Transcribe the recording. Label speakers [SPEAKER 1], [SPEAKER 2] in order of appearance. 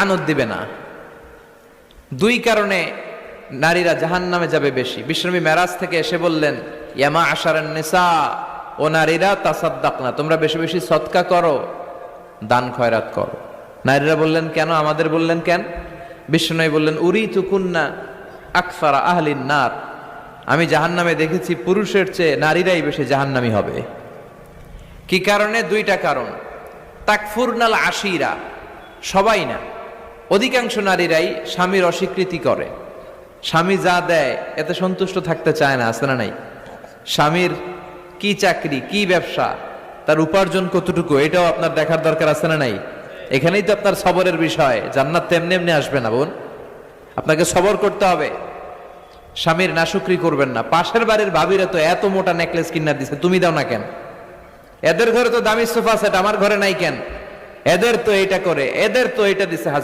[SPEAKER 1] আনন্দ দিবে না। দুই কারণে নারীরা জাহান্নামে যাবে বেশি। বিশ্বনবী মেরাজ থেকে এসে বললেন, ইয়ামা আশারান নিসা, ও নারীরা তাসাদ্দাকনা, তোমরা বেশি বেশি সদকা করো, দান খয়রাত করো। নারীরা বললেন কেন, আমাদের বললেন কেন? বিশ্বনবী বললেন, উরিতু কুন্না আকসারা আহলিন নার, আমি জাহান্নামে দেখেছি পুরুষের চেয়ে নারীরাই বেশি জাহান্নামী হবে। কি কারণে? দুইটা কারণ। তাকফুরনাল আশিরা, সবাই না, অধিকাংশ নারীরাই স্বামীর অস্বীকৃতি করে। স্বামী যা দেয় এতে সন্তুষ্ট থাকতে চায় না, আছে না নাই? স্বামীর কি চাকরি, কি ব্যবসা, তার উপার্জন কতটুকু, এটাও আপনার দেখার দরকার, আছে না নাই? এখানেই তো আপনার সবরের বিষয়। জান্নাত তেমনি এমনি আসবে না বোন, আপনাকে সবর করতে হবে। স্বামীর নাশুকরি করবেন না। পাশের বাড়ির ভাবিরা তো এত মোটা নেকলেস কিনা দিছে, তুমি দাও না কেন? এদের ঘরে তো দামি সোফা সেট, আমার ঘরে নাই কেন? এদের তো এইটা করে, এদের তো এইটা দিছে।